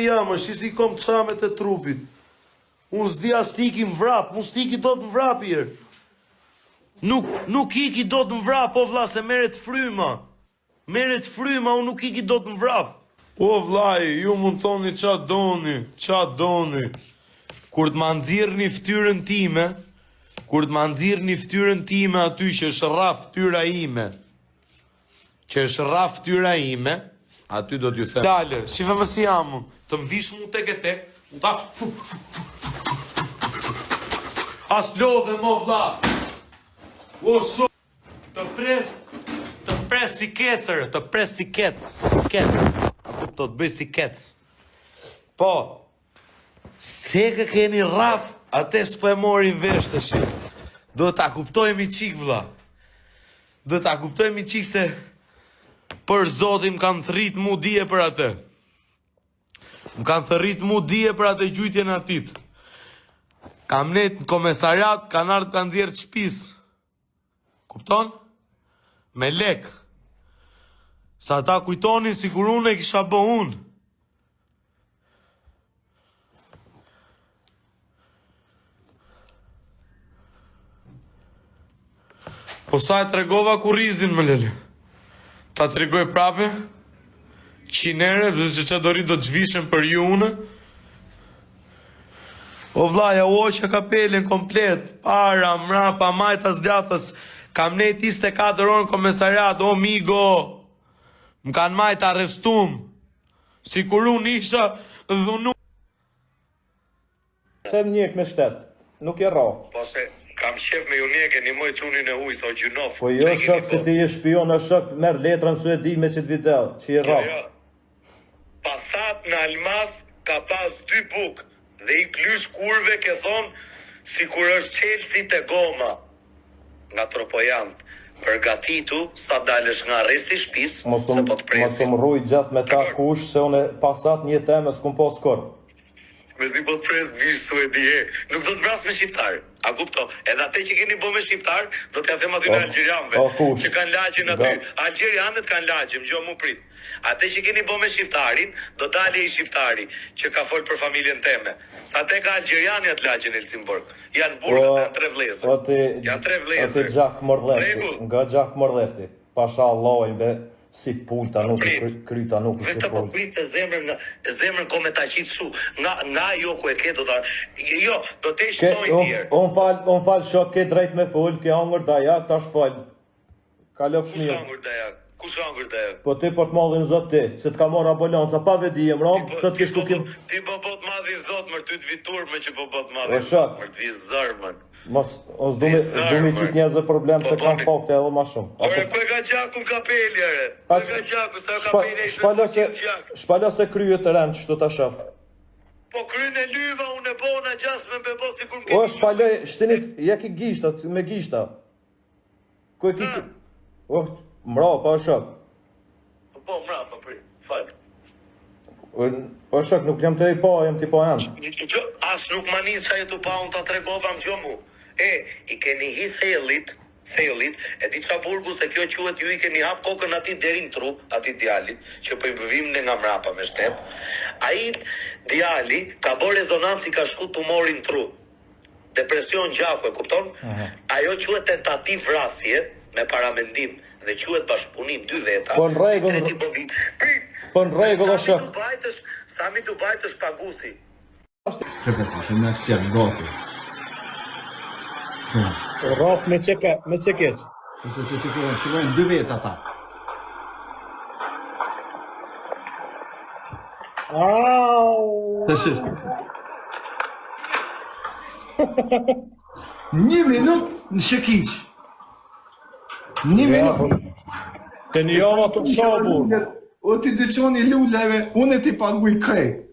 jam, është si kom çamet e trupit. Unë s'di as tiki më vrap, unë s'tiki do të më vrap jer. Nuk iki do të më vrap, o vlla, se merret fryma. Merret fryma, unë nuk iki do të më vrap. O vllai, ju mund thoni qa doni. Kur të ma nxirrni ftyrën time, aty që është rraf ftyra ime, aty do t'ju them. Dale, shifa më si jam unë, të më vish mu tek e tek, u ta... As lodhe mo vlla. O shumë, të pres si kecër, të bëj si kec. Po, se ke keni rraf, atë s'po e morin vesh të shi. Do ta kuptojmë i qik, vlla. Do ta kuptojmë i qik se për zotin më kanë thrit mu dije për atë. Më kanë thrit mu dije për atë gjujtjen atit. Kam net në komesariat, kanë ardhë kanë dhjerë të shpis. Kupton? Me lek. Sa ta kujtoni si kur unë e kisha bë unë. Po sa e tregova kurrizin më lele. Ta tregoj prape. Qinere, dhe që dori do të zhvishen për ju une. O vlaja, oqa kapelen komplet. Para, mrapa, majta zgjatës. Kam nejt 24 orë në komesariat, o migo. Më kanë majt arrestum. Si kur unë isha dhunu. Se më njek me shtet, nuk e rraf. Po se kam shef me ju njek e një moj qunin e huj, so gjunov. Po jo shok se ti je shpion, o shok, merë letrën su e di me qëtë video, që i rraf. Pasat në Almas ka pas 2 buk, dhe i klysh kurve ke thonë si kur është Chelsea te Goma. Nga Tropojant. Përgatitu sa dalësh nga arresti shtëpis, se po të presim. Mos më rruj gjatë me ta kush, se une pasat një temë s'kum po skor. Me si po të pres vish su e di e. Nuk do të vras me shqiptar. A kupto? Edhe atë që keni bo me shqiptar, do t'ja them aty në algjerianve. Që kanë lagjin aty. Algjerianët kanë lagjin, më gjo mu prit. Atë që keni bo me shqiptarin, do dalë i shqiptari, që ka folë për familjen teme. Sa te ka algjeriani atë lagjin e Elsimborg. Janë burgët, janë 3 vlezër. Janë 3 vlezër. Ate Gjak Morlefti, nga Gjak Morlefti. Pasha Allahojnë be si pulta, nuk kryta, nuk si pulta. Vetë po pritë se zemrën ko me ta qitë su. Nga jo ku e ke do ta... Jo, do te shtoj tjerë. On fal shok, ke drejt me full, ke angër dajak, ta shfal. Kalof shmirë. Kush angër dajak? Kush angër dajak? Po ti po të madhin zot ti, se t'ka marrë ambulanca, pa vedi e mram, se t'kish ku kim... Ti po bot madhin zot, mër ty t'vitur me që po bot madhin zot, mër t'vi zërmën. Mos, s'du mi qit njëzë problem se kam fakte edhe ma shumë. Ore, ku e ka gjaku në kapelja, re? Ku e ka gjaku, sa kapelja ishte në gjak? Shpala se kryet të rënd, qështu ta shaf. Po kryen e lyva, unë e bona gjasme me bo si kur më o, shpala, shtinit, ja ki gishta, me gishta. Ku e ki... O, mra, pa shak. Po, mra, pa pri, falë. Po shak, nuk jam të i pa, jam t'i pa janë. As nuk ma njës ka jetu pa, unë ta tregova më gjo mu. I keni hi thelit, e di qa burgu se kjo quhet ju i keni hap kokën ati derin tru, ati djali, që po i bëvim në nga mrapa me shtet. A i djali ka bo rezonansi ka shku tumorin tru. Depresion gjaku, e kupton? Ajo quhet tentativ vrasje me paramendim dhe quhet bashkëpunim 2 veta. Po në regull o shok. Sami të bajtës pagusi. Se me stjerë gati. Raf me qekeq. Se shikojnë 2 veta ta. Au! Të shish. 1 minut në shekiq. 1 minut. Të një java të shabur. O ti të qoni lulleve, unë ti paguj krejt.